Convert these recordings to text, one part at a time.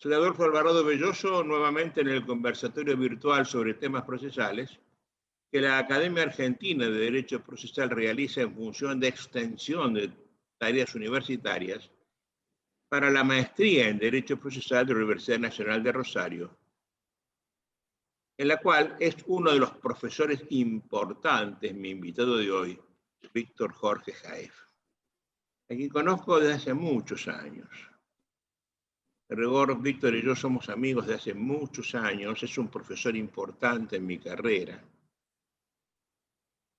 Soy Adolfo Alvarado Belloso, nuevamente en el conversatorio virtual sobre temas procesales que la Academia Argentina de Derecho Procesal realiza en función de extensión de tareas universitarias para la maestría en Derecho Procesal de la Universidad Nacional de Rosario, en la cual es uno de los profesores importantes, mi invitado de hoy, Víctor Jorge Jaef, a quien conozco desde hace muchos años. En rigor, Víctor y yo somos amigos de hace muchos años, es un profesor importante en mi carrera,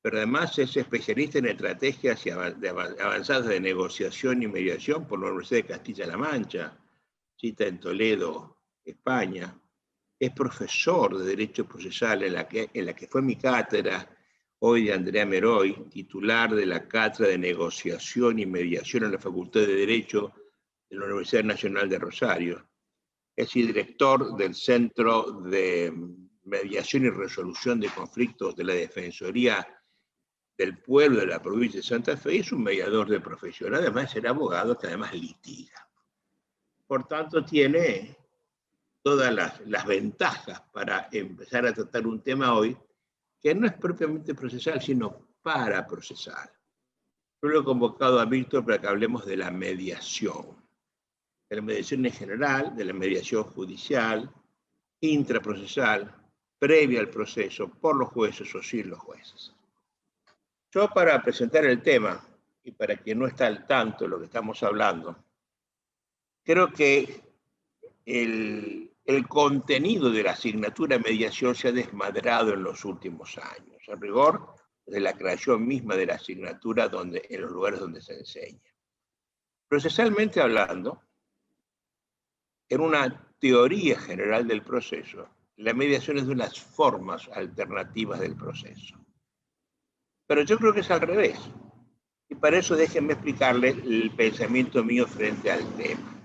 pero además es especialista en estrategias avanzadas de negociación y mediación por la Universidad de Castilla-La Mancha, cita en Toledo, España. Es profesor de Derecho Procesal en la que fue mi cátedra, hoy de Andrea Meroy, titular de la Cátedra de Negociación y Mediación en la Facultad de Derecho de la Universidad Nacional de Rosario. Es director del Centro de Mediación y Resolución de Conflictos de la Defensoría del Pueblo de la provincia de Santa Fe, y es un mediador de profesión. Además, ser abogado que además litiga. Por tanto, tiene todas las ventajas para empezar a tratar un tema hoy que no es propiamente procesal, sino paraprocesal. Yo lo he convocado a Víctor para que hablemos de la mediación en general, de la mediación judicial, intraprocesal, previa al proceso, por los jueces o sin los jueces. Yo, para presentar el tema, y para quien no está al tanto de lo que estamos hablando, creo que el contenido de la asignatura mediación se ha desmadrado en los últimos años, en rigor, de la creación misma de la asignatura en los lugares donde se enseña. Procesalmente hablando, en una teoría general del proceso, la mediación es de las formas alternativas del proceso. Pero yo creo que es al revés. Y para eso déjenme explicarle el pensamiento mío frente al tema.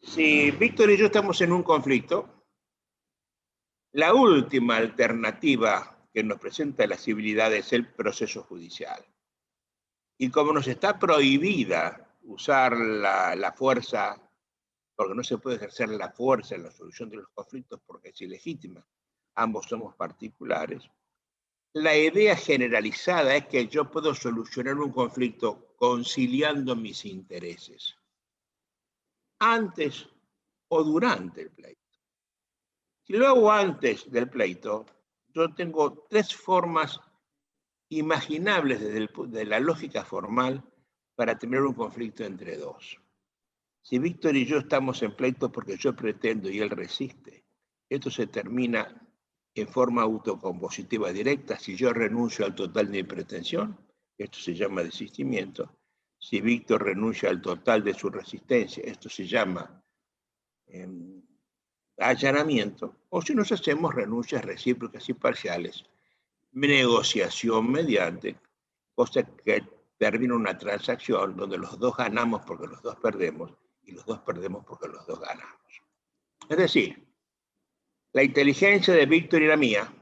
Si Víctor y yo estamos en un conflicto, la última alternativa que nos presenta la civilidad es el proceso judicial. Y como nos está prohibida usar la fuerza, porque no se puede ejercer la fuerza en la solución de los conflictos porque es ilegítima, ambos somos particulares, la idea generalizada es que yo puedo solucionar un conflicto conciliando mis intereses, antes o durante el pleito. Si lo hago antes del pleito, yo tengo tres formas imaginables desde la lógica formal para tener un conflicto entre dos. Si Víctor y yo estamos en pleito porque yo pretendo y él resiste, esto se termina en forma autocompositiva directa. Si yo renuncio al total de mi pretensión, esto se llama desistimiento. Si Víctor renuncia al total de su resistencia, esto se llama allanamiento. O si nos hacemos renuncias recíprocas y parciales, negociación mediante, cosa que termina una transacción donde los dos ganamos porque los dos perdemos y los dos perdemos porque los dos ganamos. Es decir, la inteligencia de Víctor y la mía,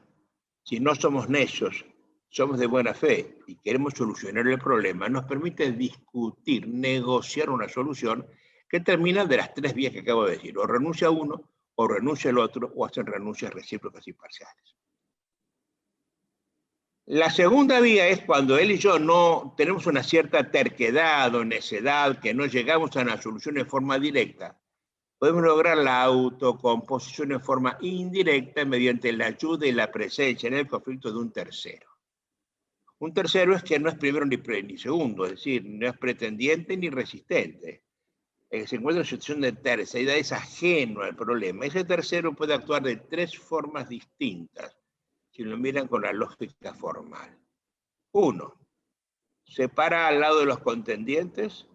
si no somos necios, somos de buena fe y queremos solucionar el problema, nos permite discutir, negociar una solución que termina de las tres vías que acabo de decir. O renuncia uno, o renuncia el otro, o hacen renuncias recíprocas y parciales. La segunda vía es cuando él y yo no tenemos una cierta terquedad o necedad, que no llegamos a una solución en forma directa. Podemos lograr la autocomposición en forma indirecta mediante la ayuda y la presencia en el conflicto de un tercero. Un tercero es que no es primero ni segundo, es decir, no es pretendiente ni resistente. Se encuentra en situación de terceridad, es ajeno al problema. Ese tercero puede actuar de tres formas distintas, si lo miran con la lógica formal. Uno, se para al lado de los contendientes,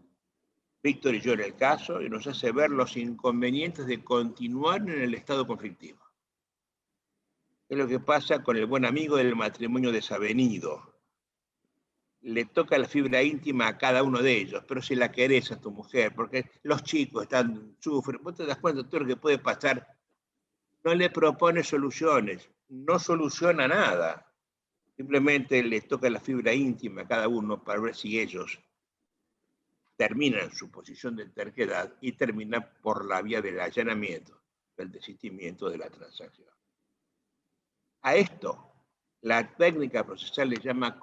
Víctor y yo en el caso, y nos hace ver los inconvenientes de continuar en el estado conflictivo. Es lo que pasa con el buen amigo del matrimonio desavenido. Le toca la fibra íntima a cada uno de ellos, pero si la querés a tu mujer, porque los chicos sufren, vos te das cuenta de todo lo que puede pasar. No le propone soluciones, no soluciona nada. Simplemente les toca la fibra íntima a cada uno para ver si ellos termina en su posición de terquedad y termina por la vía del allanamiento, del desistimiento de la transacción. A esto, la técnica procesal le llama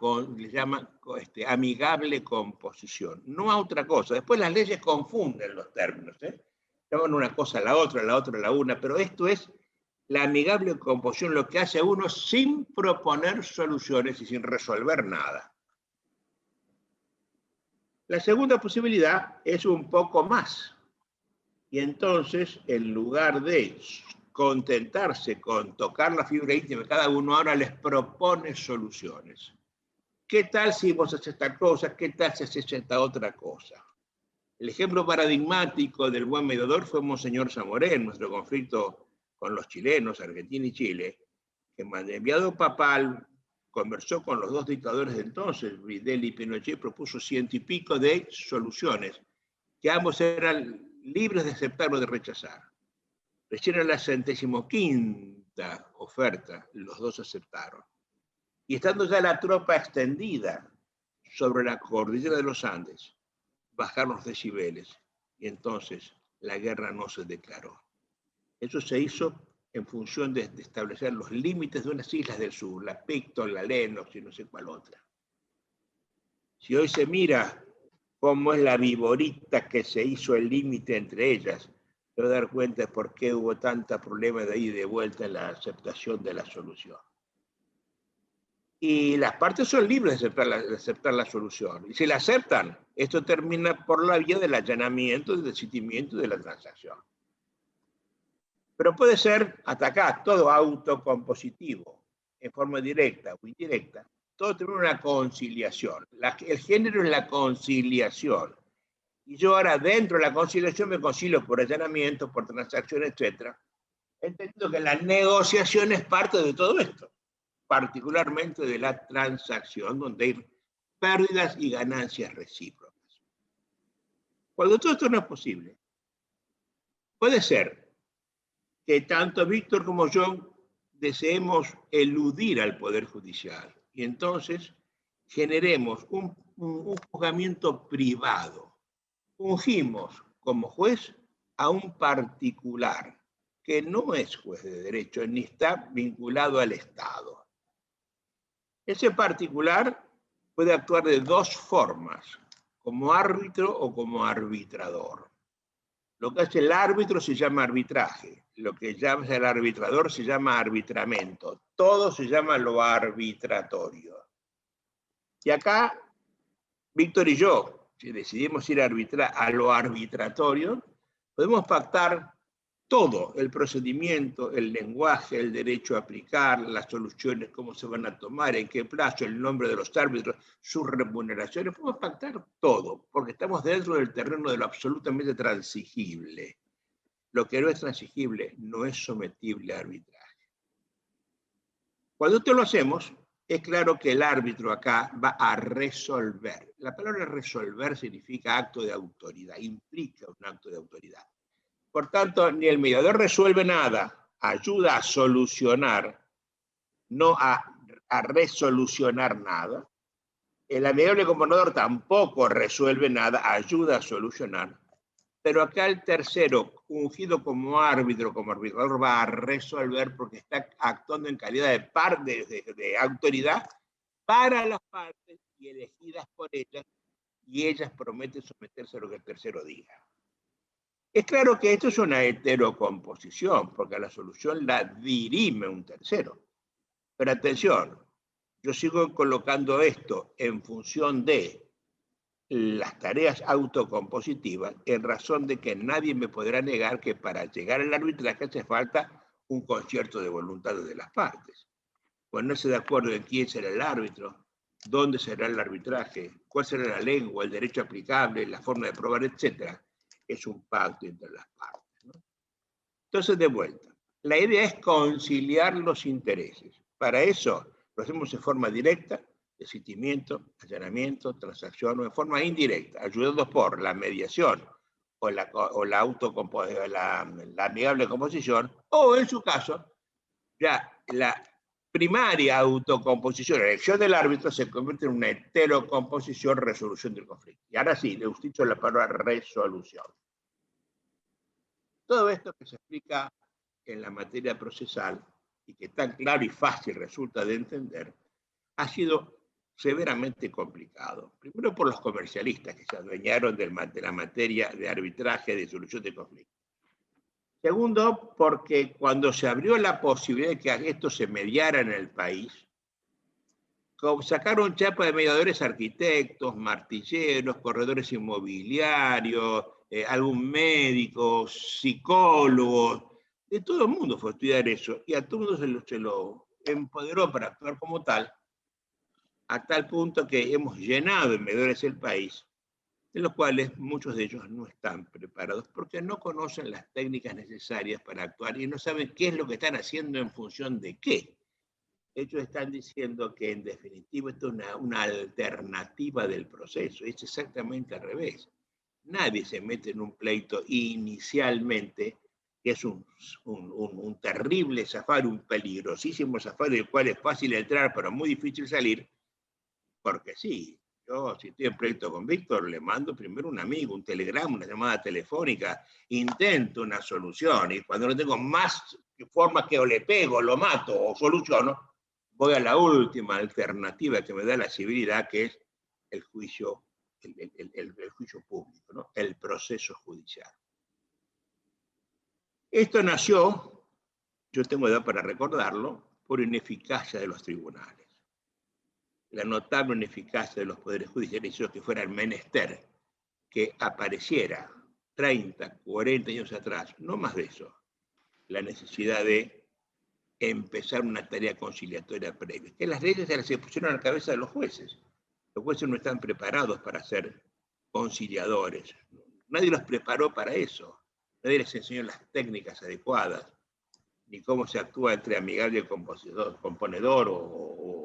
amigable composición, no a otra cosa. Después las leyes confunden los términos, llaman una cosa a la otra a la una, pero esto es la amigable composición, lo que hace a uno sin proponer soluciones y sin resolver nada. La segunda posibilidad es un poco más. Y entonces, en lugar de contentarse con tocar la fibra íntima de cada uno, ahora les propone soluciones. ¿Qué tal si vos haces esta cosa? ¿Qué tal si haces esta otra cosa? El ejemplo paradigmático del buen mediador fue Monseñor Zamoré en nuestro conflicto con los chilenos, Argentina y Chile, que el enviado papal conversó con los dos dictadores de entonces, Videla y Pinochet, propuso 100 y pico de soluciones, que ambos eran libres de aceptar o de rechazar. Recién en la 115ª oferta, los dos aceptaron. Y estando ya la tropa extendida sobre la cordillera de los Andes, bajaron los decibeles y entonces la guerra no se declaró. Eso se hizo en función de establecer los límites de unas islas del sur, la Picton, la Lennox y no sé cuál otra. Si hoy se mira cómo es la viborita que se hizo el límite entre ellas, se va a dar cuenta de por qué hubo tantos problemas de ahí y de vuelta en la aceptación de la solución. Y las partes son libres de aceptar la solución. Y si la aceptan, esto termina por la vía del allanamiento, del desistimiento de la transacción. Pero puede ser hasta acá todo autocompositivo, en forma directa o indirecta. Todo tiene una conciliación. El género es la conciliación. Y yo ahora dentro de la conciliación me concilio por allanamiento, por transacción, etc. Entiendo que la negociación es parte de todo esto, particularmente de la transacción, donde hay pérdidas y ganancias recíprocas. Cuando todo esto no es posible, puede ser que tanto Víctor como yo deseemos eludir al Poder Judicial y entonces generemos un juzgamiento privado. Ungimos como juez a un particular que no es juez de derecho ni está vinculado al Estado. Ese particular puede actuar de dos formas, como árbitro o como arbitrador. Lo que hace el árbitro se llama arbitraje, lo que llama el arbitrador se llama arbitramento, todo se llama lo arbitratorio. Y acá, Víctor y yo, si decidimos ir a lo arbitratorio, podemos pactar todo, el procedimiento, el lenguaje, el derecho a aplicar, las soluciones, cómo se van a tomar, en qué plazo, el nombre de los árbitros, sus remuneraciones, podemos pactar todo, porque estamos dentro del terreno de lo absolutamente transigible. Lo que no es transigible no es sometible a arbitraje. Cuando esto lo hacemos, es claro que el árbitro acá va a resolver. La palabra resolver significa acto de autoridad, implica un acto de autoridad. Por tanto, ni el mediador resuelve nada, ayuda a solucionar, no a resolucionar nada. El amigable componedor tampoco resuelve nada, ayuda a solucionar. Pero acá el tercero, ungido como árbitro, como arbitrador, va a resolver porque está actuando en calidad de autoridad para las partes y elegidas por ellas, y ellas prometen someterse a lo que el tercero diga. Es claro que esto es una heterocomposición, porque la solución la dirime un tercero. Pero atención, yo sigo colocando esto en función de las tareas autocompositivas, en razón de que nadie me podrá negar que para llegar al arbitraje hace falta un concierto de voluntades de las partes. Ponerse de acuerdo en quién será el árbitro, dónde será el arbitraje, cuál será la lengua, el derecho aplicable, la forma de probar, etc. Es un pacto entre las partes, ¿no? Entonces, de vuelta, la idea es conciliar los intereses. Para eso lo hacemos en forma directa, desistimiento, allanamiento, transacción, o en forma indirecta, ayudados por la mediación o la amigable composición, o en su caso, ya la primaria autocomposición, elección del árbitro, se convierte en una heterocomposición, resolución del conflicto. Y ahora sí, le utilizo la palabra resolución. Todo esto que se explica en la materia procesal y que tan claro y fácil resulta de entender, ha sido severamente complicado. Primero por los comercialistas que se adueñaron de la materia de arbitraje, de solución de conflictos. Segundo, porque cuando se abrió la posibilidad de que esto se mediara en el país, sacaron chapa de mediadores arquitectos, martilleros, corredores inmobiliarios, algún médico, psicólogos, de todo el mundo fue a estudiar eso, y a todo el mundo se lo empoderó para actuar como tal, a tal punto que hemos llenado de mediadores el país, de los cuales muchos de ellos no están preparados porque no conocen las técnicas necesarias para actuar y no saben qué es lo que están haciendo en función de qué. Ellos están diciendo que en definitiva esto es una alternativa del proceso, es exactamente al revés. Nadie se mete en un pleito inicialmente, que es un terrible zafar, un peligrosísimo zafar del cual es fácil entrar pero muy difícil salir, porque sí. Yo, si estoy en pleito con Víctor, le mando primero un amigo, un telegrama, una llamada telefónica, intento una solución, y cuando no tengo más formas que o le pego, lo mato o soluciono, voy a la última alternativa que me da la civilidad, que es el juicio, el juicio público, ¿no? El proceso judicial. Esto nació, yo tengo edad para recordarlo, por ineficacia de los tribunales. La notable ineficacia de los poderes judiciales hizo que fuera el menester que apareciera 30, 40 años atrás, no más de eso, la necesidad de empezar una tarea conciliatoria previa. Que las leyes se las pusieron a la cabeza de los jueces. Los jueces no están preparados para ser conciliadores. Nadie los preparó para eso. Nadie les enseñó las técnicas adecuadas, ni cómo se actúa entre amigable y componedor o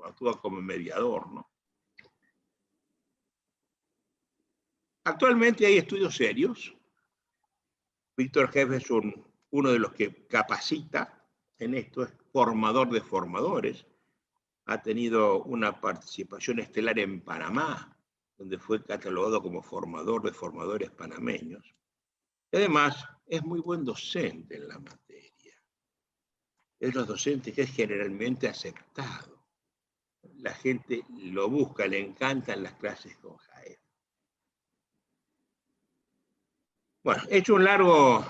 actúa como mediador, ¿no? Actualmente hay estudios serios. Víctor Jeffs es uno de los que capacita en esto, es formador de formadores. Ha tenido una participación estelar en Panamá, donde fue catalogado como formador de formadores panameños. Y además, es muy buen docente en la materia. Es los docentes que es generalmente aceptado. La gente lo busca, le encantan las clases con Jaef. Bueno, he hecho un largo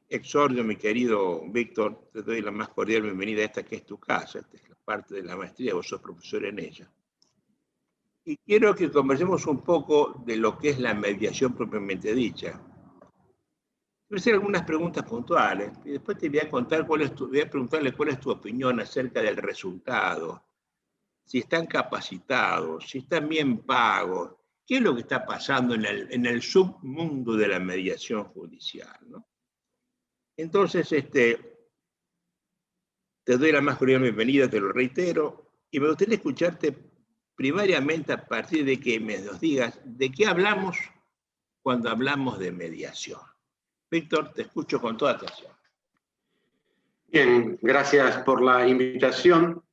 exordio, mi querido Víctor. Te doy la más cordial bienvenida a esta que es tu casa. Esta es la parte de la maestría, vos sos profesor en ella. Y quiero que conversemos un poco de lo que es la mediación propiamente dicha. Voy a hacer algunas preguntas puntuales y después te voy a contar voy a preguntarle cuál es tu opinión acerca del resultado. Si están capacitados, si están bien pagos, qué es lo que está pasando en el submundo de la mediación judicial, ¿no? Entonces, te doy la más cordial bienvenida, te lo reitero, y me gustaría escucharte primariamente a partir de que nos digas de qué hablamos cuando hablamos de mediación. Víctor, te escucho con toda atención. Bien, gracias por la invitación.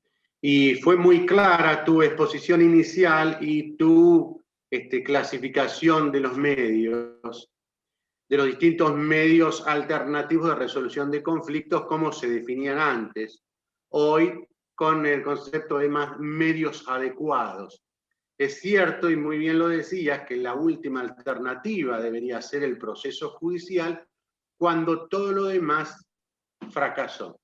Y fue muy clara tu exposición inicial y tu clasificación de los medios, de los distintos medios alternativos de resolución de conflictos, como se definían antes. Hoy, con el concepto de más medios adecuados. Es cierto, y muy bien lo decías, que la última alternativa debería ser el proceso judicial cuando todo lo demás fracasó.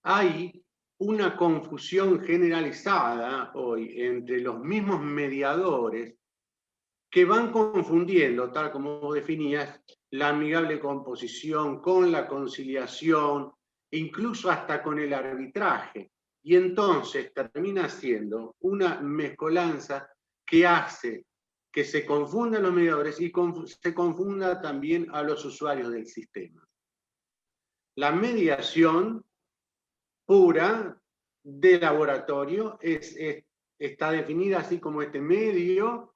Hay una confusión generalizada hoy entre los mismos mediadores que van confundiendo, tal como vos definías, la amigable composición con la conciliación, incluso hasta con el arbitraje. Y entonces termina siendo una mezcolanza que hace que se confundan los mediadores y se confunda también a los usuarios del sistema. La mediación pura de laboratorio está definida así como este medio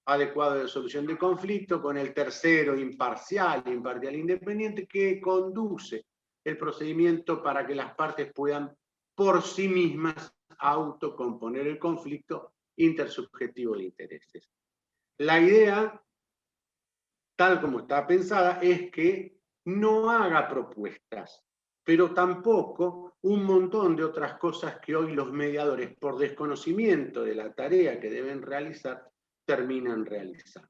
adecuado de solución de conflicto con el tercero imparcial independiente que conduce el procedimiento para que las partes puedan por sí mismas autocomponer el conflicto intersubjetivo de intereses. La idea, tal como está pensada, es que no haga propuestas, pero tampoco un montón de otras cosas que hoy los mediadores, por desconocimiento de la tarea que deben realizar, terminan realizando.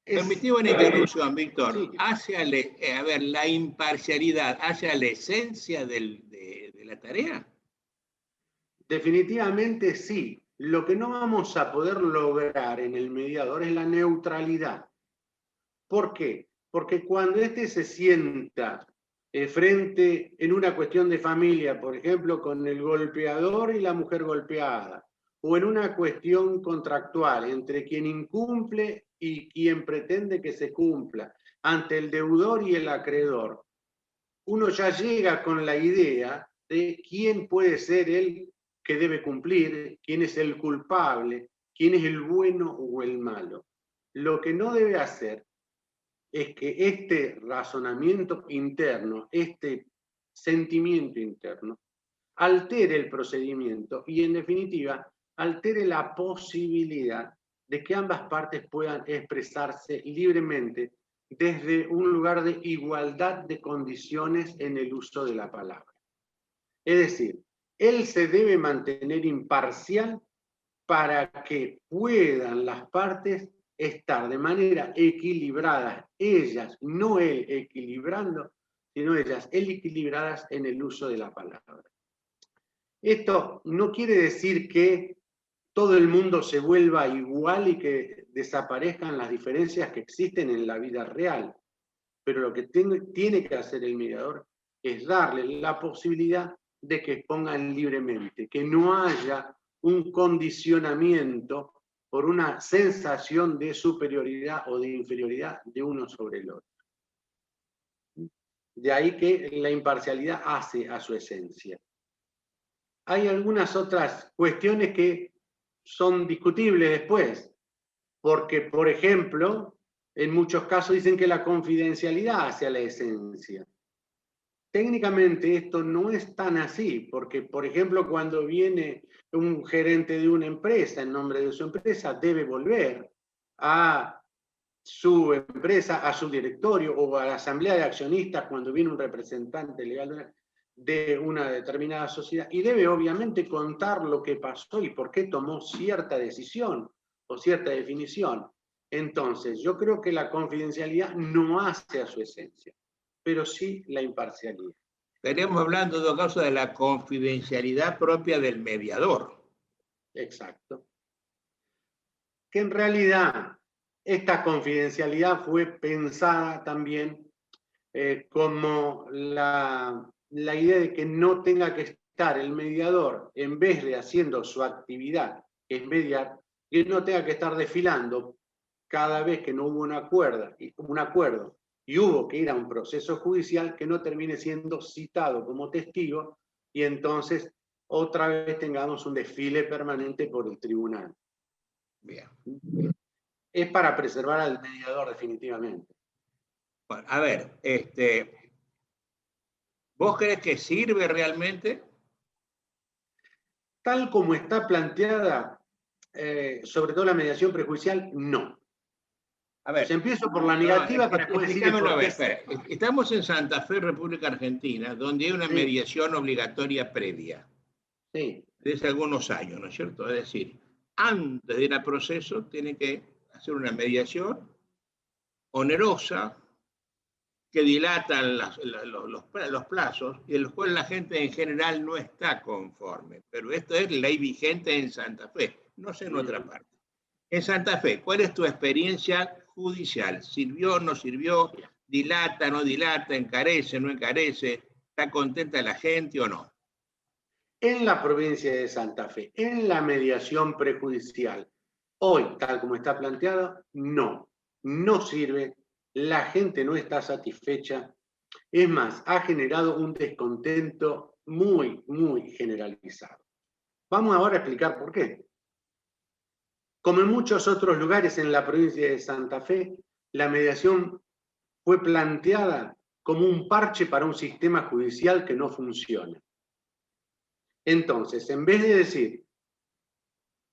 Permitivo una interrupción, Víctor. Sí. A ver, la imparcialidad, ¿hacia la esencia de la tarea? Definitivamente sí. Lo que no vamos a poder lograr en el mediador es la neutralidad. ¿Por qué? Porque cuando éste se sienta frente en una cuestión de familia, por ejemplo, con el golpeador y la mujer golpeada, o en una cuestión contractual entre quien incumple y quien pretende que se cumpla, ante el deudor y el acreedor, uno ya llega con la idea de quién puede ser el que debe cumplir, quién es el culpable, quién es el bueno o el malo. Lo que no debe hacer es que este razonamiento interno, este sentimiento interno, altere el procedimiento y, en definitiva, altere la posibilidad de que ambas partes puedan expresarse libremente desde un lugar de igualdad de condiciones en el uso de la palabra. Es decir, él se debe mantener imparcial para que puedan las partes estar de manera equilibrada, ellas, no él equilibrando, sino ellas, él equilibradas en el uso de la palabra. Esto no quiere decir que todo el mundo se vuelva igual y que desaparezcan las diferencias que existen en la vida real, pero lo que tiene que hacer el mediador es darle la posibilidad de que expongan libremente, que no haya un condicionamiento por una sensación de superioridad o de inferioridad de uno sobre el otro. De ahí que la imparcialidad hace a su esencia. Hay algunas otras cuestiones que son discutibles después, porque, por ejemplo, en muchos casos dicen que la confidencialidad hace a la esencia. Técnicamente esto no es tan así, porque, por ejemplo, cuando viene un gerente de una empresa en nombre de su empresa, debe volver a su empresa, a su directorio o a la asamblea de accionistas cuando viene un representante legal de una determinada sociedad y debe obviamente contar lo que pasó y por qué tomó cierta decisión o cierta definición. Entonces, yo creo que la confidencialidad no hace a su esencia, pero sí la imparcialidad. Estaríamos hablando en todo caso de la confidencialidad propia del mediador. Exacto. Que en realidad esta confidencialidad fue pensada también como la idea de que no tenga que estar el mediador, en vez de haciendo su actividad, que es mediar, que no tenga que estar desfilando cada vez que no hubo un acuerdo y hubo que ir a un proceso judicial, que no termine siendo citado como testigo y entonces otra vez tengamos un desfile permanente por el tribunal. Bien. Es para preservar al mediador definitivamente. Bueno, a ver, ¿vos crees que sirve realmente? Tal como está planteada, sobre todo la mediación prejudicial, no. A ver, empiezo por la negativa para después decir por qué. Espera. Estamos en Santa Fe, República Argentina, donde hay una mediación obligatoria previa. Sí. Desde algunos años, ¿no es cierto? Es decir, antes de ir al proceso, tiene que hacer una mediación onerosa que dilata los plazos y en los cuales la gente en general no está conforme. Pero esto es ley vigente en Santa Fe, no sé en otra parte. En Santa Fe, ¿cuál es tu experiencia judicial? ¿Sirvió, no sirvió? ¿Dilata, no dilata? ¿Encarece, no encarece? ¿Está contenta la gente o no? En la provincia de Santa Fe, en la mediación prejudicial, hoy, tal como está planteada, no sirve, la gente no está satisfecha, es más, ha generado un descontento muy, muy generalizado. Vamos ahora a explicar por qué. Como en muchos otros lugares en la provincia de Santa Fe, la mediación fue planteada como un parche para un sistema judicial que no funciona. Entonces, en vez de decir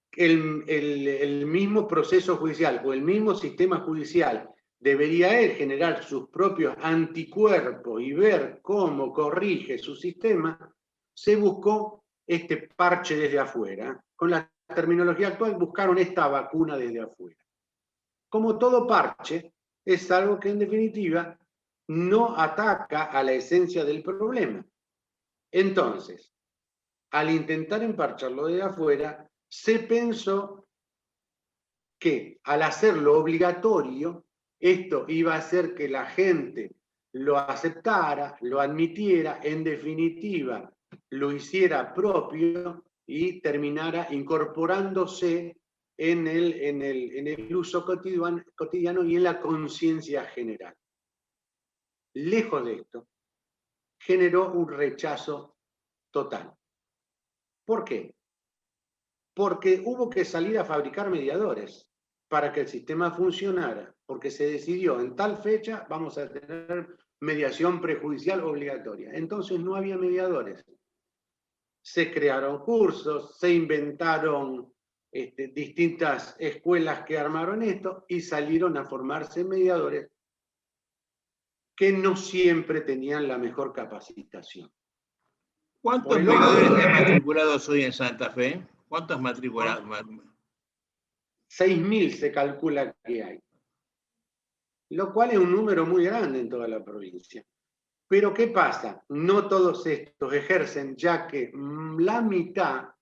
que el mismo proceso judicial o el mismo sistema judicial debería él generar sus propios anticuerpos y ver cómo corrige su sistema, se buscó este parche desde afuera. Con la terminología actual buscaron esta vacuna desde afuera. Como todo parche, es algo que en definitiva no ataca a la esencia del problema. Entonces, al intentar emparcharlo desde afuera, se pensó que al hacerlo obligatorio, esto iba a hacer que la gente lo aceptara, lo admitiera, en definitiva, lo hiciera propio y terminara incorporándose en el uso cotidiano y en la conciencia general. Lejos de esto, generó un rechazo total. ¿Por qué? Porque hubo que salir a fabricar mediadores para que el sistema funcionara, porque se decidió en tal fecha vamos a tener mediación prejudicial obligatoria. Entonces no había mediadores. Se crearon cursos, se inventaron distintas escuelas que armaron esto y salieron a formarse mediadores que no siempre tenían la mejor capacitación. ¿Cuántos mediadores hay matriculados hoy en Santa Fe? ¿Cuántos matriculados? 6.000 se calcula que hay, lo cual es un número muy grande en toda la provincia. Pero ¿qué pasa? No todos estos ejercen, ya que la mitad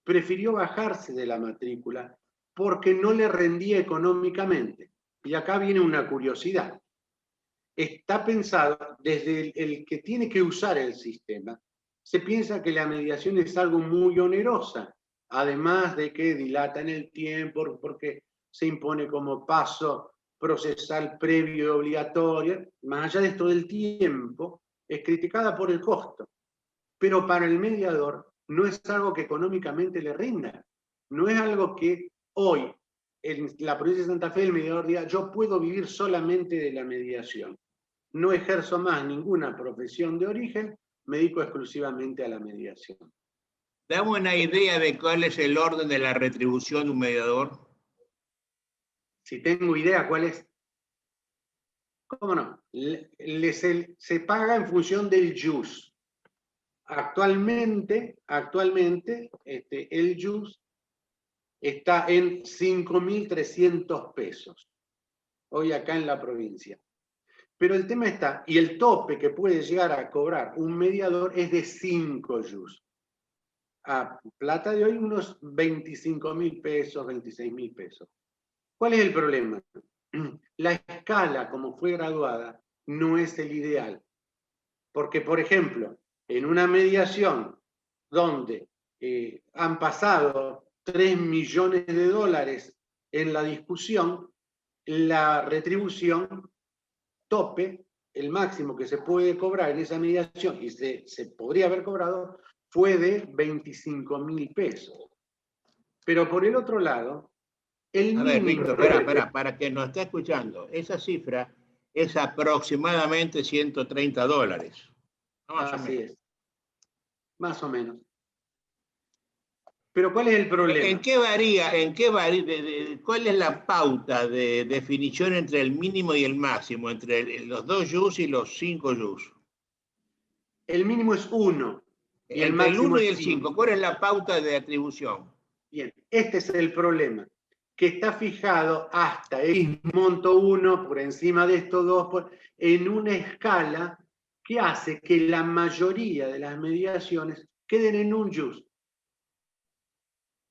prefirió bajarse de la matrícula porque no le rendía económicamente. Y acá viene una curiosidad. Está pensado desde el que tiene que usar el sistema. Se piensa que la mediación es algo muy onerosa, además de que dilata en el tiempo porque se impone como paso procesal previo y obligatorio. Más allá de esto del tiempo, es criticada por el costo. Pero para el mediador no es algo que económicamente le rinda. No es algo que hoy, en la provincia de Santa Fe, el mediador diga, yo puedo vivir solamente de la mediación. No ejerzo más ninguna profesión de origen, me dedico exclusivamente a la mediación. Dame una idea de cuál es el orden de la retribución de un mediador. Si tengo idea cuál es. ¿Cómo no? Se paga en función del jus. Actualmente el jus está en 5.300 pesos, hoy acá en la provincia. Pero el tema está, y el tope que puede llegar a cobrar un mediador es de 5 jus. A plata de hoy unos 25.000 pesos, 26.000 pesos. ¿Cuál es el problema? La escala, como fue graduada, no es el ideal. Porque, por ejemplo, en una mediación donde han pasado 3 millones de dólares en la discusión, la retribución tope, el máximo que se puede cobrar en esa mediación, y se podría haber cobrado, fue de 25.000 pesos. Pero por el otro lado, el mínimo... A ver, Víctor, para quien nos está escuchando, esa cifra es aproximadamente $130. Así es. Más o menos. Pero ¿cuál es el problema? ¿En qué varía? ¿Cuál es la pauta de definición entre el mínimo y el máximo, entre los 2 jus y los 5 jus? El mínimo es 1. Y el máximo el 1 y el 5. ¿Cuál es la pauta de atribución? Bien, este es el problema, que está fijado hasta X monto 1 por encima de estos dos, en una escala que hace que la mayoría de las mediaciones queden en un jus.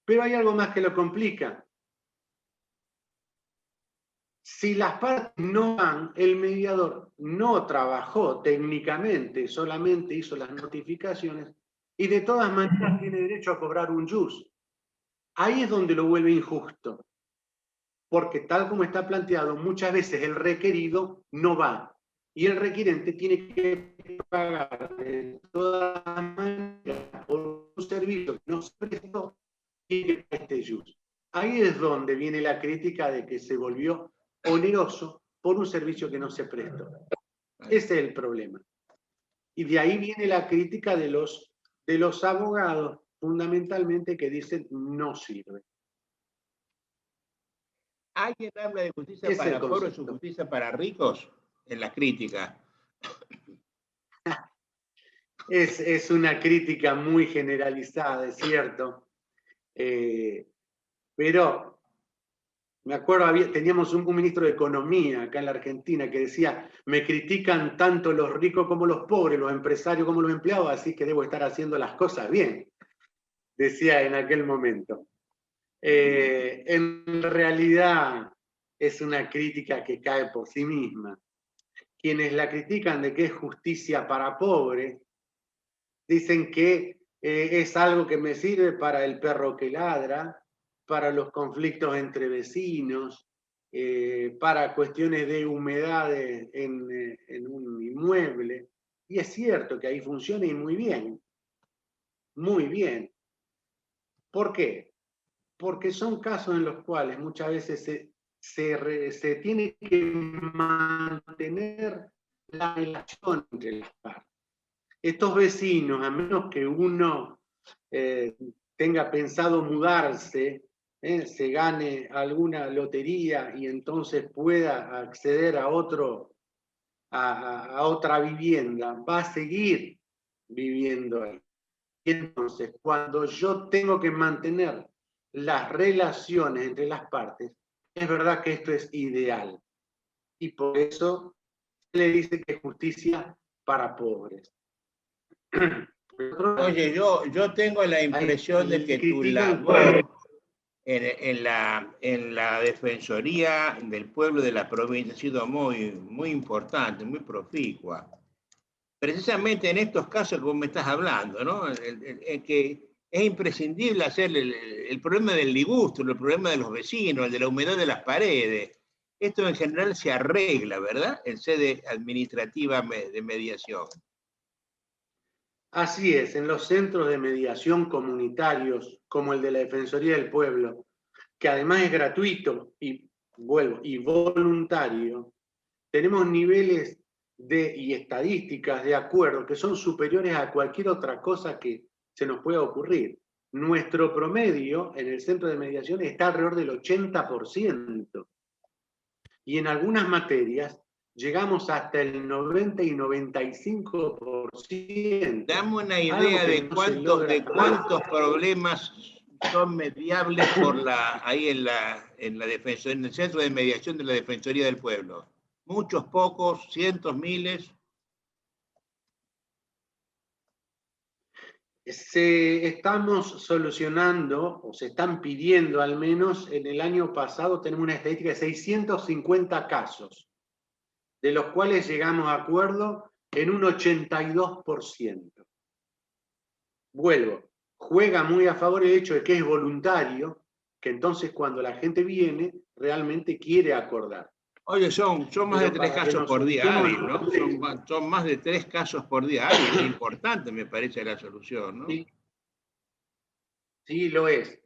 Pero hay algo más que lo complica. Si las partes no van, el mediador no trabajó técnicamente, solamente hizo las notificaciones y de todas maneras tiene derecho a cobrar un jus. Ahí es donde lo vuelve injusto, porque tal como está planteado, muchas veces el requerido no va y el requirente tiene que pagar de todas maneras por un servicio que no se prestó y este jus. Ahí es donde viene la crítica de que se volvió oneroso por un servicio que no se prestó. Ese es el problema. Y de ahí viene la crítica de los abogados, fundamentalmente, que dicen no sirve. ¿Alguien habla de justicia Es el para pobres o concepto. justicia para ricos? En la crítica. Es una crítica muy generalizada, es cierto. Pero me acuerdo, teníamos un ministro de Economía acá en la Argentina que decía, me critican tanto los ricos como los pobres, los empresarios como los empleados, así que debo estar haciendo las cosas bien, decía en aquel momento. En realidad es una crítica que cae por sí misma. Quienes la critican de que es justicia para pobres, dicen que es algo que me sirve para el perro que ladra, para los conflictos entre vecinos, para cuestiones de humedad en un inmueble. Y es cierto que ahí funciona y muy bien. Muy bien. ¿Por qué? Porque son casos en los cuales muchas veces se tiene que mantener la relación entre las partes. Estos vecinos, a menos que uno tenga pensado mudarse, se gane alguna lotería y entonces pueda acceder a otra vivienda, va a seguir viviendo ahí. Y entonces, cuando yo tengo que mantener las relaciones entre las partes, es verdad que esto es ideal. Y por eso se le dice que es justicia para pobres. Oye, yo tengo la impresión de que tu labor en la Defensoría del Pueblo de la provincia ha sido muy, muy importante, muy proficua. Precisamente en estos casos como me estás hablando, ¿no? En que es imprescindible hacer el problema del ligustro, el problema de los vecinos, el de la humedad de las paredes. Esto en general se arregla, ¿verdad? En sede administrativa de mediación. Así es, en los centros de mediación comunitarios, como el de la Defensoría del Pueblo, que además es gratuito y voluntario, tenemos niveles y estadísticas de acuerdo que son superiores a cualquier otra cosa que se nos pueda ocurrir. Nuestro promedio en el centro de mediación está alrededor del 80%. Y en algunas materias llegamos hasta el 90 y 95%. Dame una idea de cuántos problemas son mediables ahí en la Defensoría, en el Centro de Mediación de la Defensoría del Pueblo. Muchos, pocos, cientos, miles. Estamos solucionando, o se están pidiendo al menos, en el año pasado tenemos una estadística de 650 casos, de los cuales llegamos a acuerdo en un 82%. Vuelvo, juega muy a favor el hecho de que es voluntario, que entonces cuando la gente viene, realmente quiere acordar. Oye, son más de 3 casos por día hábil, ¿no? Son más de 3 casos por día hábil. Es importante, me parece, la solución, ¿no? Sí, sí, lo es.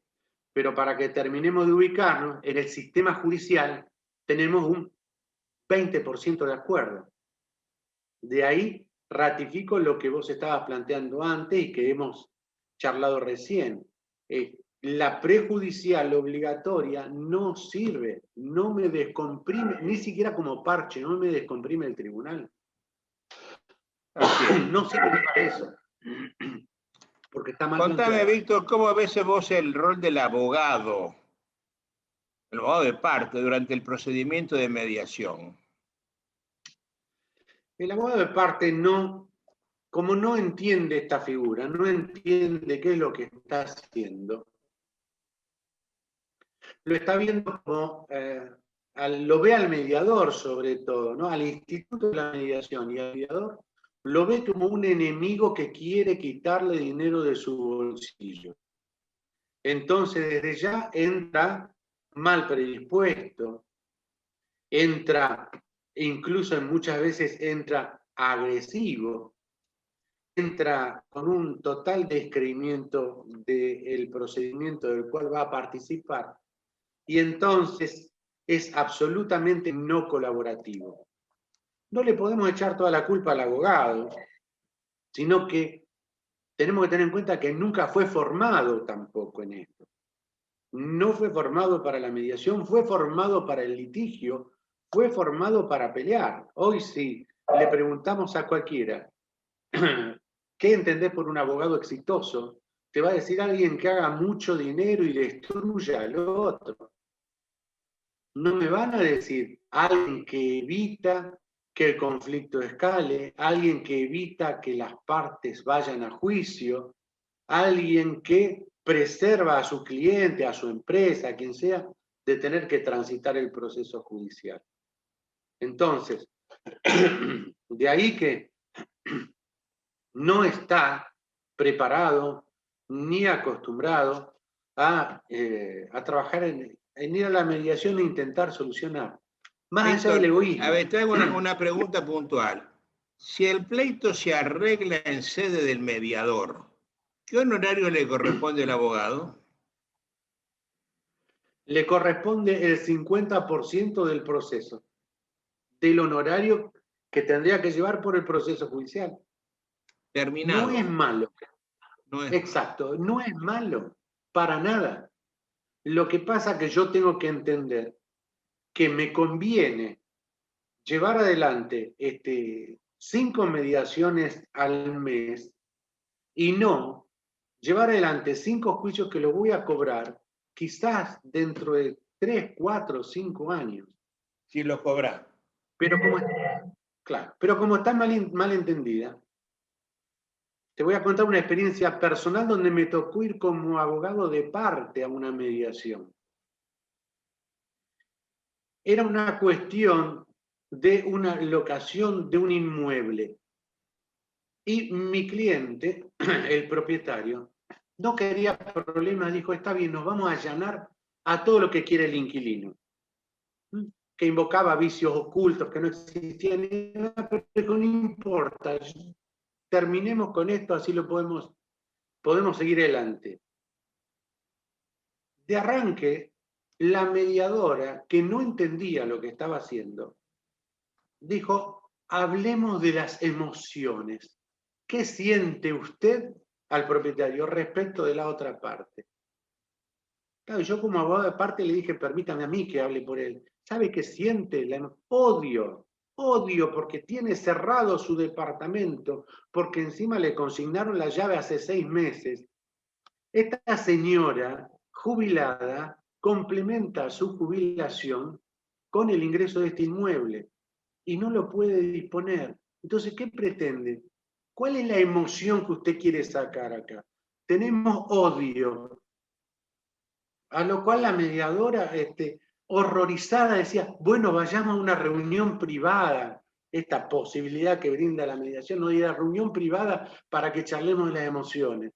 Pero para que terminemos de ubicarnos, en el sistema judicial tenemos un 20% de acuerdo. De ahí ratifico lo que vos estabas planteando antes y que hemos charlado recién. La prejudicial obligatoria no sirve, no me descomprime, ni siquiera como parche, no me descomprime el tribunal. No sirve para eso. Porque está mal. Contame, Víctor, ¿cómo ves vos el rol del abogado de parte durante el procedimiento de mediación? El abogado de parte como no entiende esta figura, no entiende qué es lo que está haciendo, lo está viendo como, lo ve al mediador sobre todo, ¿no? Al instituto de la mediación y al mediador, lo ve como un enemigo que quiere quitarle dinero de su bolsillo. Entonces desde ya entra mal predispuesto, entra, incluso muchas veces entra agresivo, entra con un total descreimiento del procedimiento del cual va a participar y entonces es absolutamente no colaborativo. no le podemos echar toda la culpa al abogado, sino que tenemos que tener en cuenta que nunca fue formado tampoco en esto. No fue formado para la mediación, fue formado para el litigio, fue formado para pelear. Hoy sí, le preguntamos a cualquiera, ¿qué entendés por un abogado exitoso? Te va a decir alguien que haga mucho dinero y destruya al otro. No me van a decir alguien que evita que el conflicto escale, alguien que evita que las partes vayan a juicio, alguien que preserva a su cliente, a su empresa, a quien sea, de tener que transitar el proceso judicial. Entonces, de ahí que no está preparado ni acostumbrado a trabajar en ir a la mediación e intentar solucionar. Más allá del Víctor, egoísmo. a ver, te hago una pregunta puntual. Si el pleito se arregla en sede del mediador, ¿qué honorario le corresponde al abogado? Le corresponde el 50% del proceso, del honorario que tendría que llevar por el proceso judicial. Terminado. No es malo. No es Exacto, no es malo, para nada. Lo que pasa es que yo tengo que entender que me conviene llevar adelante 5 mediaciones al mes y no llevar adelante 5 juicios que los voy a cobrar quizás dentro de 3, 4, 5 años. si lo cobra. Pero como está mal entendida, te voy a contar una experiencia personal donde me tocó ir como abogado de parte a una mediación. Era una cuestión de una locación de un inmueble. Y mi cliente, el propietario, no quería problemas, dijo, está bien, nos vamos a allanar a todo lo que quiere el inquilino. Que invocaba vicios ocultos que no existían, pero no importa, terminemos con esto, así lo podemos seguir adelante. De arranque, la mediadora, que no entendía lo que estaba haciendo, dijo, hablemos de las emociones. ¿Qué siente usted al propietario respecto de la otra parte? Claro, yo como abogado de parte le dije, permítame a mí que hable por él. ¿Sabe qué siente? Odio porque tiene cerrado su departamento, porque encima le consignaron la llave hace 6 meses. Esta señora jubilada complementa su jubilación con el ingreso de este inmueble y no lo puede disponer. Entonces, ¿qué pretende? ¿Cuál es la emoción que usted quiere sacar acá? Tenemos odio. A lo cual la mediadora, horrorizada, decía, bueno, vayamos a una reunión privada. Esta posibilidad que brinda la mediación, no ir a reunión privada para que charlemos de las emociones.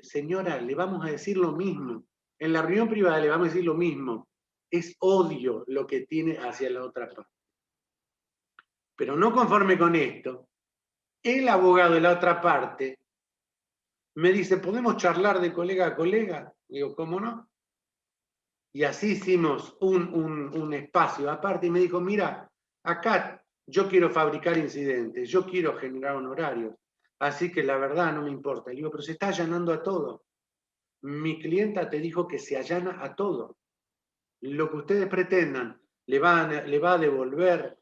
Señora, le vamos a decir lo mismo. En la reunión privada le vamos a decir lo mismo. Es odio lo que tiene hacia la otra parte. Pero no conforme con esto, el abogado de la otra parte me dice, ¿podemos charlar de colega a colega? Digo, ¿cómo no? Y así hicimos un espacio aparte y me dijo, mira, acá yo quiero fabricar incidentes, yo quiero generar honorarios, así que la verdad no me importa. Y digo, pero se está allanando a todo. Mi clienta te dijo que se allana a todo. Lo que ustedes pretendan, le va a devolver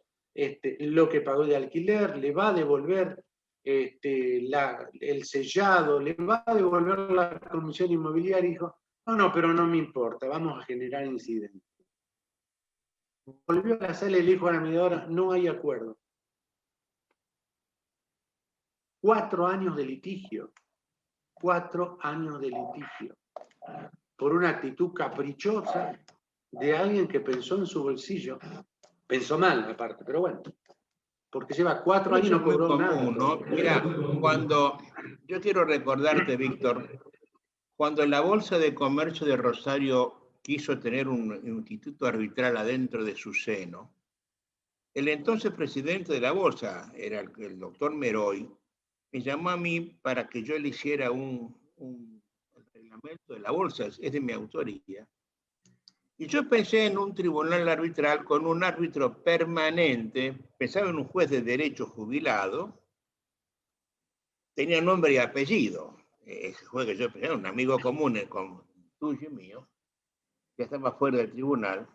lo que pagó de alquiler, le va a devolver el sellado, le va a devolver la comisión inmobiliaria. Dijo, no, pero no me importa, vamos a generar incidentes. Volvió a la sala y le dijo a la mediadora, no hay acuerdo. 4 años de litigio. 4 años de litigio. Por una actitud caprichosa de alguien que pensó en su bolsillo. Pensó mal, aparte, pero bueno. Porque lleva 4 años y no cobró nada. ¿No? Mira, cuando yo quiero recordarte, Víctor, cuando la Bolsa de Comercio de Rosario quiso tener un instituto arbitral adentro de su seno, el entonces presidente de la Bolsa, era el doctor Meroy, me llamó a mí para que yo le hiciera un reglamento de la Bolsa, es de mi autoría, Y yo pensé en un tribunal arbitral con un árbitro permanente, pensaba en un juez de derecho jubilado, tenía nombre y apellido. Ese juez que yo pensé era un amigo común con tuyo y mío, que estaba fuera del tribunal,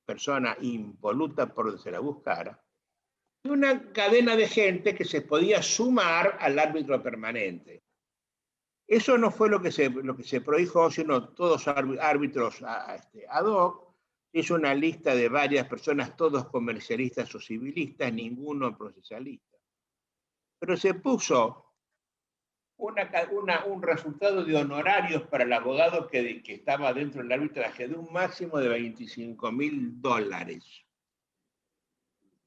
persona impoluta por donde se la buscara, y una cadena de gente que se podía sumar al árbitro permanente. Eso no fue lo que se prohijo, sino todos árbitros ad hoc. Hizo una lista de varias personas, todos comercialistas o civilistas, ninguno procesalista. Pero se puso un resultado de honorarios para el abogado que estaba dentro del arbitraje de un máximo de $25.000.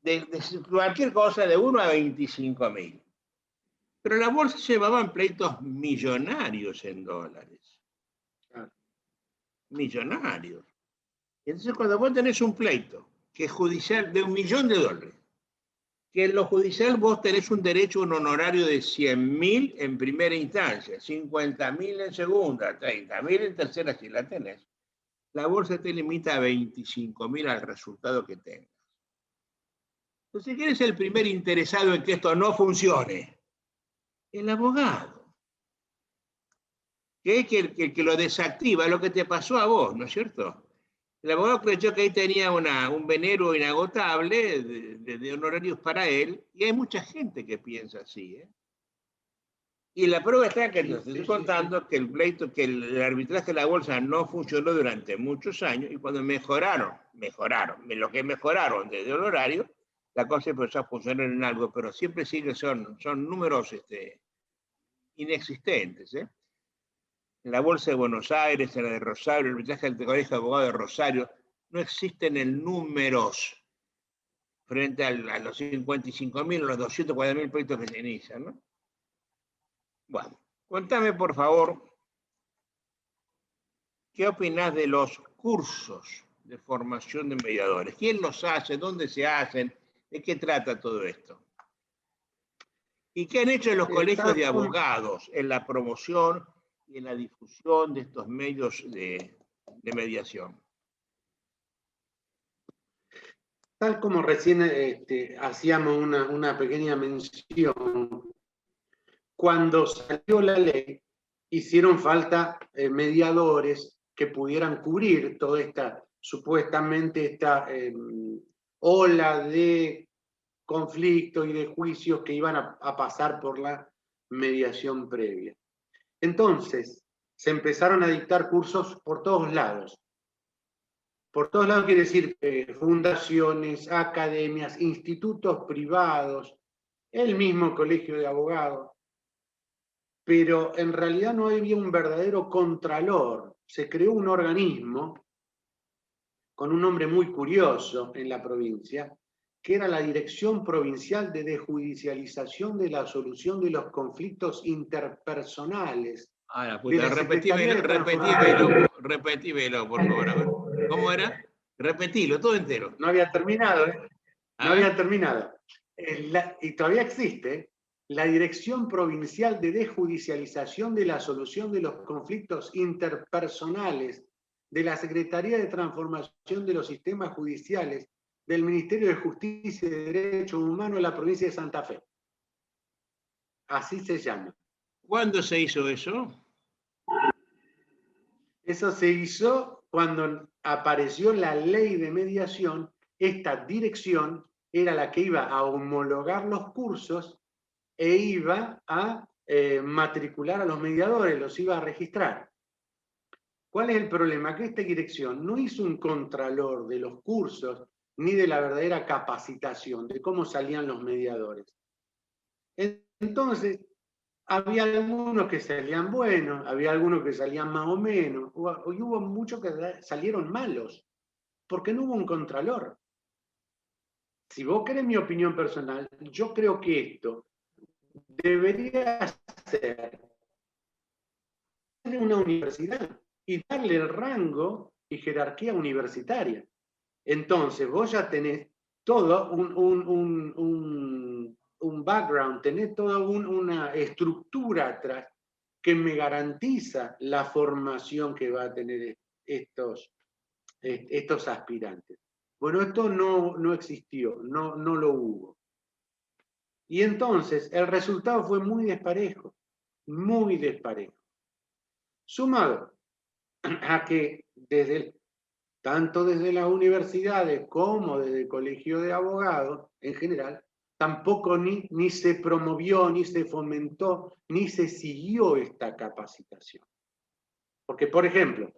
De cualquier cosa de 1 a 25.000. Pero la bolsa llevaba pleitos millonarios en dólares. Millonarios. Y entonces cuando vos tenés un pleito que es judicial de $1 millón, que en lo judicial vos tenés un derecho a un honorario de 100.000 en primera instancia, 50.000 en segunda, 30.000 en tercera si la tenés, la bolsa te limita a 25.000 al resultado que tengas. Entonces, ¿quién es el primer interesado en que esto no funcione? El abogado. Que es el que lo desactiva, lo que te pasó a vos, ¿no es cierto? El abogado creyó que ahí tenía un venero inagotable de honorarios para él, y hay mucha gente que piensa así, ¿eh? Y la prueba está que te estoy contando que el pleito, que el arbitraje de la bolsa no funcionó durante muchos años, y cuando mejoraron, lo que mejoraron desde el horario, la cosa empezó a funcionar en algo, pero siempre sigue, son números inexistentes, ¿eh? En la bolsa de Buenos Aires, en la de Rosario, el arbitraje del Colegio de Abogados de Rosario, no existen en números frente a los 55.000 o los 240.000 pleitos que se inician, ¿no? Bueno, contame por favor, ¿qué opinás de los cursos de formación de mediadores? ¿Quién los hace? ¿Dónde se hacen? ¿De qué trata todo esto? ¿Y qué han hecho los colegios de abogados en la promoción y en la difusión de estos medios de mediación? Tal como recién hacíamos una pequeña mención, cuando salió la ley, hicieron falta mediadores que pudieran cubrir toda esta, supuestamente, esta ola de conflictos y de juicios que iban a pasar por la mediación previa. Entonces, se empezaron a dictar cursos por todos lados. Por todos lados quiere decir fundaciones, academias, institutos privados, el mismo colegio de abogados. Pero en realidad no había un verdadero contralor. Se creó un organismo con un nombre muy curioso en la provincia, que era la Dirección Provincial de Desjudicialización de la Solución de los Conflictos Interpersonales. Ah, la puta, repetímelo, por favor. A ver. ¿Cómo era? Repetilo, todo entero. No había terminado, ¿eh? No había terminado. Y todavía existe la Dirección Provincial de Desjudicialización de la Solución de los Conflictos Interpersonales de la Secretaría de Transformación de los Sistemas Judiciales del Ministerio de Justicia y de Derechos Humanos de la provincia de Santa Fe. Así se llama. ¿Cuándo se hizo eso? Eso se hizo cuando apareció la ley de mediación. Esta dirección era la que iba a homologar los cursos e iba a matricular a los mediadores, los iba a registrar. ¿Cuál es el problema? Que esta dirección no hizo un contralor de los cursos ni de la verdadera capacitación, de cómo salían los mediadores. Entonces, había algunos que salían buenos, había algunos que salían más o menos, y hubo muchos que salieron malos, porque no hubo un contralor. Si vos querés mi opinión personal, yo creo que esto debería ser una universidad y darle el rango y jerarquía universitaria. Entonces, vos ya tenés todo un background, tenés toda una estructura atrás que me garantiza la formación que va a tener estos estos aspirantes. Bueno, esto no existió, no lo hubo. Y entonces el resultado fue muy desparejo, muy desparejo. Sumado a que tanto desde las universidades como desde el colegio de abogados en general, tampoco ni se promovió, ni se fomentó, ni se siguió esta capacitación. Porque, por ejemplo,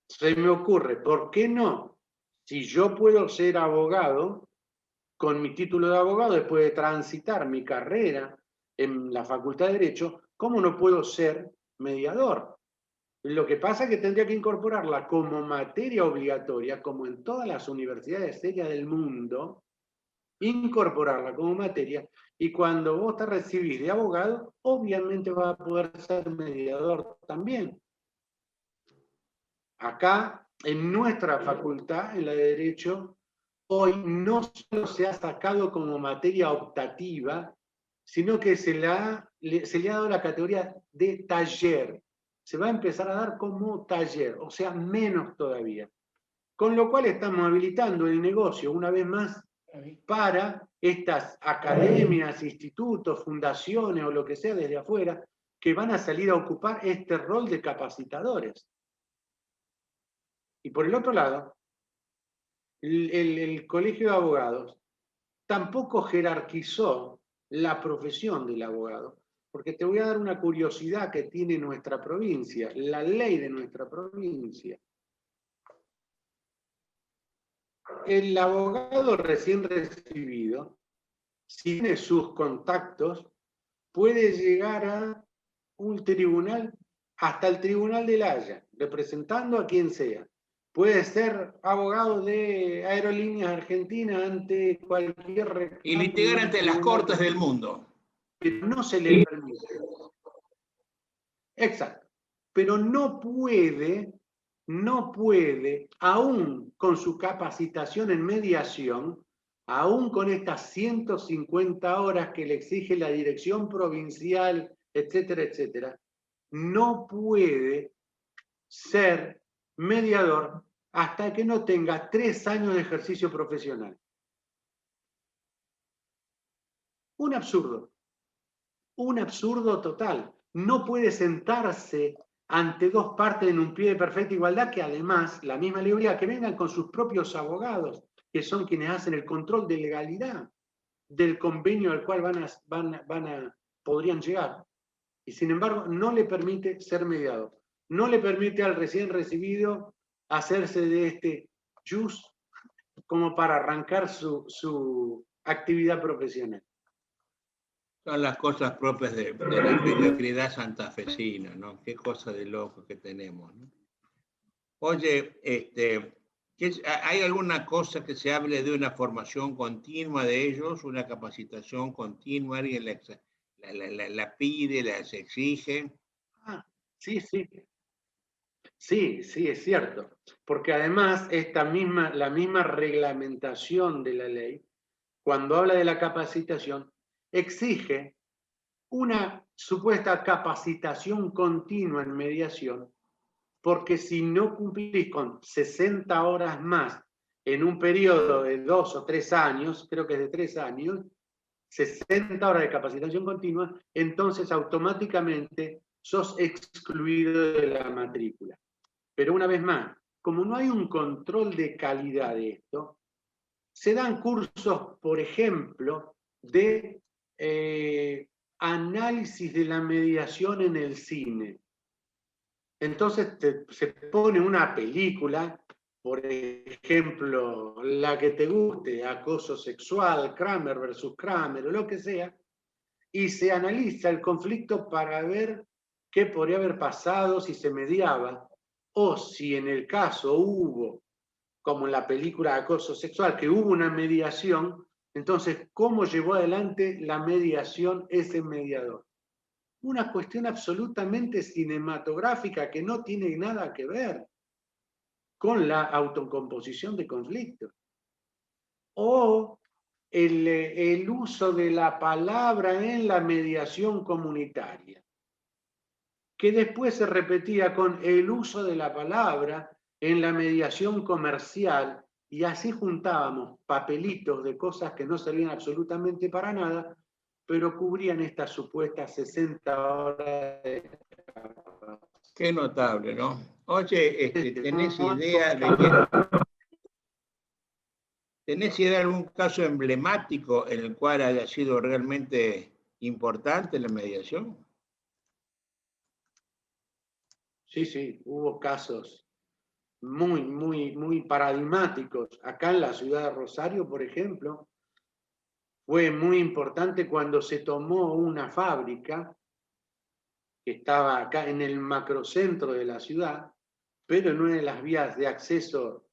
se me ocurre, ¿por qué no? Si yo puedo ser abogado, con mi título de abogado, después de transitar mi carrera en la Facultad de Derecho, ¿cómo no puedo ser mediador? Lo que pasa es que tendría que incorporarla como materia obligatoria, como en todas las universidades serias del mundo, incorporarla como materia, y cuando vos te recibís de abogado, obviamente vas a poder ser mediador también. Acá, en nuestra facultad, en la de Derecho, hoy no solo se ha sacado como materia optativa, sino que se le ha dado la categoría de taller. Se va a empezar a dar como taller, o sea, menos todavía. Con lo cual estamos habilitando el negocio, una vez más, para estas academias, institutos, fundaciones o lo que sea desde afuera, que van a salir a ocupar este rol de capacitadores. Y por el otro lado, el Colegio de Abogados tampoco jerarquizó la profesión del abogado, porque te voy a dar una curiosidad que tiene nuestra provincia, la ley de nuestra provincia. El abogado recién recibido, si tiene sus contactos, puede llegar a un tribunal, hasta el Tribunal de la Haya, representando a quien sea. Puede ser abogado de Aerolíneas Argentinas ante cualquier reclamo. Y litigar ante las cortes del mundo. Pero no se le permite. Exacto. Pero no puede, aún con su capacitación en mediación, aún con estas 150 horas que le exige la dirección provincial, etcétera, etcétera, no puede ser mediador hasta que no tenga 3 años de ejercicio profesional. Un absurdo total. No puede sentarse ante dos partes en un pie de perfecta igualdad, que además la misma ley obliga que vengan con sus propios abogados, que son quienes hacen el control de legalidad del convenio al cual podrían llegar. Y sin embargo, no le permite ser mediador. No le permite al recién recibido hacerse de este jus como para arrancar su actividad profesional. Son las cosas propias de la mediocridad santafesina, ¿no? Qué cosa de locos que tenemos, ¿no? Oye, ¿hay alguna cosa que se hable de una formación continua de ellos, una capacitación continua? ¿Alguien la pide, las exige? Sí. Sí, es cierto. Porque además la misma reglamentación de la ley, cuando habla de la capacitación, exige una supuesta capacitación continua en mediación, porque si no cumplís con 60 horas más en un periodo de 2 o 3 años, creo que es de 3 años, 60 horas de capacitación continua, entonces automáticamente sos excluido de la matrícula. Pero una vez más, como no hay un control de calidad de esto, se dan cursos, por ejemplo, de análisis de la mediación en el cine. Entonces se pone una película, por ejemplo, la que te guste, acoso sexual, Kramer versus Kramer o lo que sea, y se analiza el conflicto para ver qué podría haber pasado si se mediaba, o si en el caso hubo, como en la película Acoso Sexual, que hubo una mediación, entonces, ¿cómo llevó adelante la mediación ese mediador? Una cuestión absolutamente cinematográfica que no tiene nada que ver con la autocomposición de conflictos. O el uso de la palabra en la mediación comunitaria, que después se repetía con el uso de la palabra en la mediación comercial, y así juntábamos papelitos de cosas que no servían absolutamente para nada, pero cubrían estas supuestas 60 horas de trabajo. Qué notable, ¿no? Oye, ¿tenés idea de algún caso emblemático en el cual haya sido realmente importante la mediación? Sí, hubo casos muy paradigmáticos. Acá en la ciudad de Rosario, por ejemplo, fue muy importante cuando se tomó una fábrica que estaba acá en el macrocentro de la ciudad, pero en una de las vías de acceso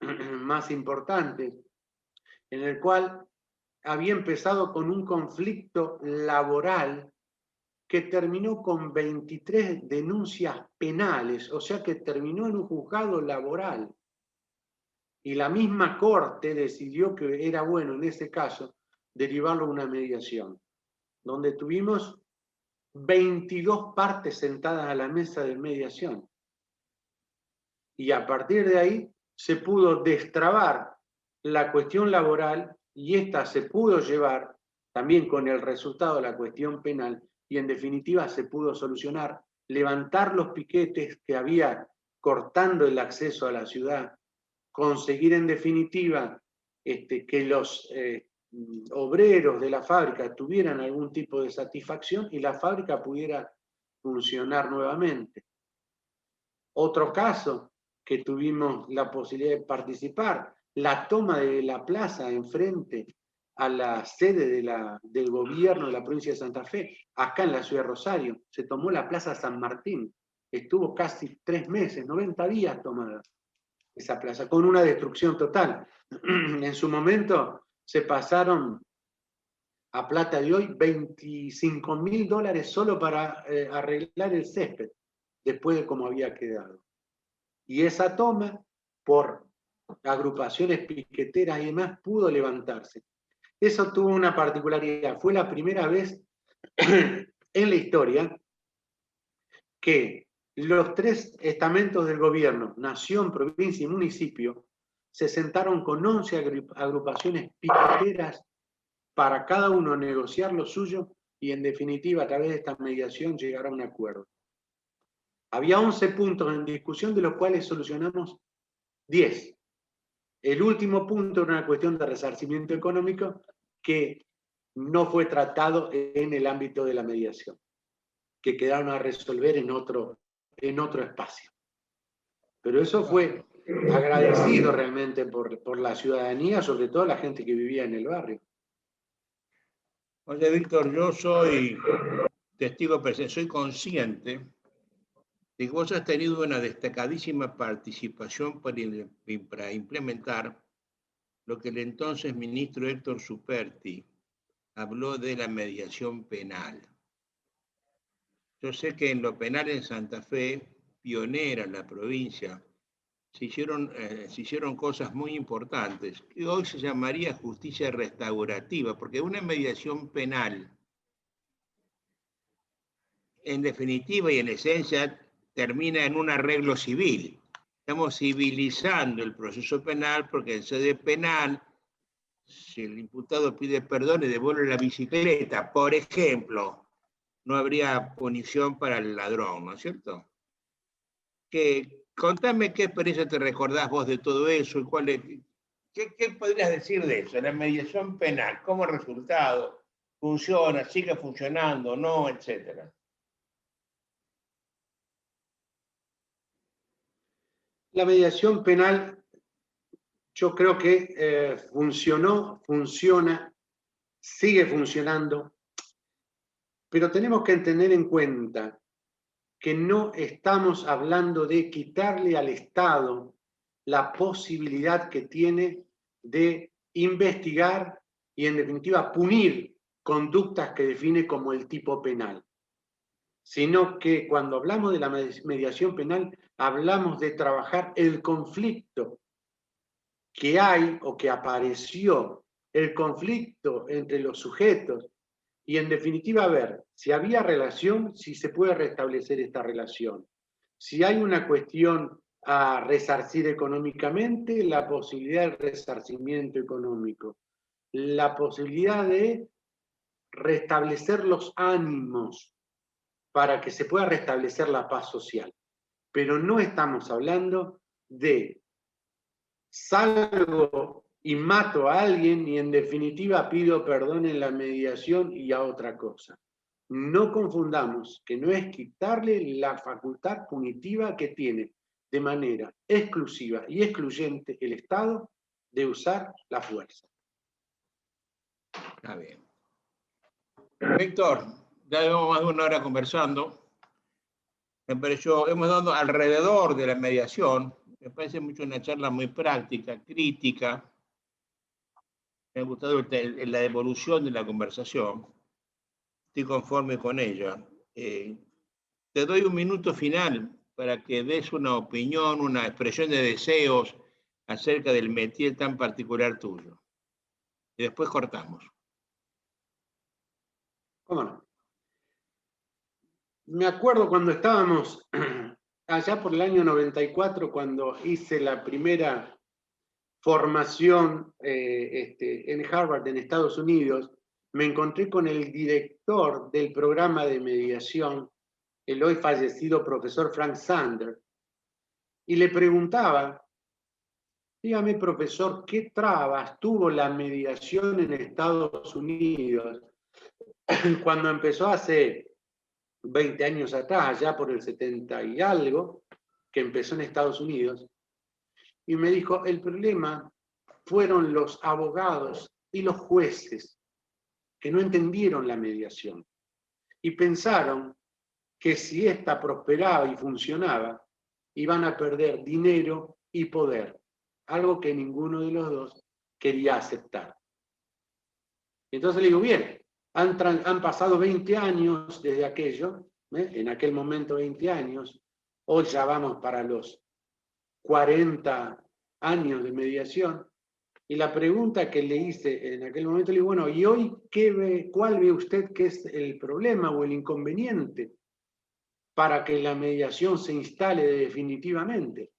más importantes, en el cual había empezado con un conflicto laboral que terminó con 23 denuncias penales, o sea que terminó en un juzgado laboral. Y la misma corte decidió que era bueno en ese caso derivarlo a una mediación, donde tuvimos 22 partes sentadas a la mesa de mediación. Y a partir de ahí se pudo destrabar la cuestión laboral y esta se pudo llevar también con el resultado de la cuestión penal y en definitiva se pudo solucionar, levantar los piquetes que había cortando el acceso a la ciudad, conseguir en definitiva que los obreros de la fábrica tuvieran algún tipo de satisfacción y la fábrica pudiera funcionar nuevamente. Otro caso que tuvimos la posibilidad de participar, la toma de la plaza enfrente a la sede del gobierno de la provincia de Santa Fe, acá en la ciudad de Rosario, se tomó la plaza San Martín, estuvo casi 3 meses, 90 días tomada esa plaza, con una destrucción total. En su momento se pasaron a plata de hoy $25.000 solo para arreglar el césped, después de cómo había quedado. Y esa toma, por agrupaciones piqueteras y demás, pudo levantarse. Eso tuvo una particularidad. Fue la primera vez en la historia que los 3 estamentos del gobierno, nación, provincia y municipio, se sentaron con 11 agrupaciones piqueteras para cada uno negociar lo suyo y en definitiva a través de esta mediación llegar a un acuerdo. Había 11 puntos en discusión, de los cuales solucionamos 10. El último punto era una cuestión de resarcimiento económico que no fue tratado en el ámbito de la mediación, que quedaron a resolver en otro espacio. Pero eso fue agradecido realmente por la ciudadanía, sobre todo la gente que vivía en el barrio. Oye, Víctor, yo soy testigo presente, soy consciente de que vos has tenido una destacadísima participación para implementar lo que el entonces ministro Héctor Superti habló de la mediación penal. Yo sé que en lo penal en Santa Fe, pionera en la provincia, se hicieron cosas muy importantes, que hoy se llamaría justicia restaurativa, porque una mediación penal, en definitiva y en esencia, termina en un arreglo civil. Estamos civilizando el proceso penal porque en sede penal, si el imputado pide perdón y devuelve la bicicleta, por ejemplo, no habría punición para el ladrón, ¿no es cierto? Contame qué experiencia te recordás vos de todo eso y ¿qué podrías decir de eso? La mediación penal, ¿cómo resultado? ¿Funciona? ¿Sigue funcionando? ¿No? Etcétera. La mediación penal, yo creo que funciona, sigue funcionando, pero tenemos que tener en cuenta que no estamos hablando de quitarle al Estado la posibilidad que tiene de investigar y en definitiva punir conductas que define como el tipo penal, sino que cuando hablamos de la mediación penal hablamos de trabajar el conflicto que hay o que apareció, el conflicto entre los sujetos y en definitiva ver si había relación, si se puede restablecer esta relación. Si hay una cuestión a resarcir económicamente, la posibilidad del resarcimiento económico, la posibilidad de restablecer los ánimos para que se pueda restablecer la paz social. Pero no estamos hablando de salgo y mato a alguien y en definitiva pido perdón en la mediación y a otra cosa. No confundamos que no es quitarle la facultad punitiva que tiene de manera exclusiva y excluyente el Estado de usar la fuerza. Está bien. Víctor, ya llevamos más de una hora conversando. Me pareció, hemos dado alrededor de la mediación. Me parece mucho una charla muy práctica, crítica. Me ha gustado la evolución de la conversación. Estoy conforme con ella. Te doy un minuto final para que des una opinión, una expresión de deseos acerca del métier tan particular tuyo. Y después cortamos. ¿Cómo no? Me acuerdo cuando estábamos allá por el año 94, cuando hice la primera formación en Harvard, en Estados Unidos, me encontré con el director del programa de mediación, el hoy fallecido profesor Frank Sander, y le preguntaba, dígame profesor, ¿qué trabas tuvo la mediación en Estados Unidos cuando empezó hace 20 años atrás, allá por el 70 y algo, que empezó en Estados Unidos? Y me dijo, el problema fueron los abogados y los jueces que no entendieron la mediación y pensaron que si ésta prosperaba y funcionaba, iban a perder dinero y poder, algo que ninguno de los dos quería aceptar. Entonces le digo, bien, han pasado 20 años desde aquello, en aquel momento 20 años, hoy ya vamos para los 40 años de mediación, y la pregunta que le hice en aquel momento, le digo, bueno, ¿y hoy cuál ve usted que es el problema o el inconveniente para que la mediación se instale definitivamente?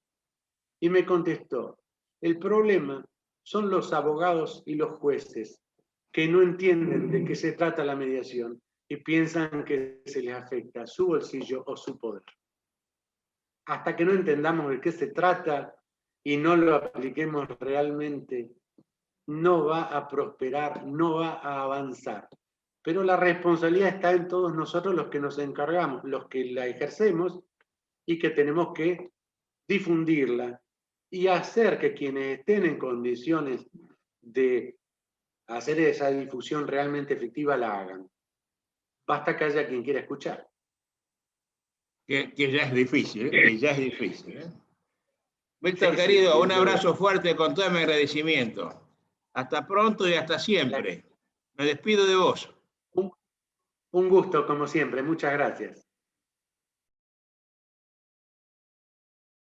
Y me contestó, el problema son los abogados y los jueces que no entienden de qué se trata la mediación y piensan que se les afecta su bolsillo o su poder. Hasta que no entendamos de qué se trata y no lo apliquemos realmente, no va a prosperar, no va a avanzar. Pero la responsabilidad está en todos nosotros los que nos encargamos, los que la ejercemos y que tenemos que difundirla y hacer que quienes estén en condiciones de hacer esa difusión realmente efectiva la hagan. Basta que haya quien quiera escuchar. Que ya es difícil, que ya es difícil. Víctor, Sí, querido, sí, un abrazo fuerte con todo mi agradecimiento. Hasta pronto y hasta siempre. Me despido de vos. Un gusto, como siempre. Muchas gracias.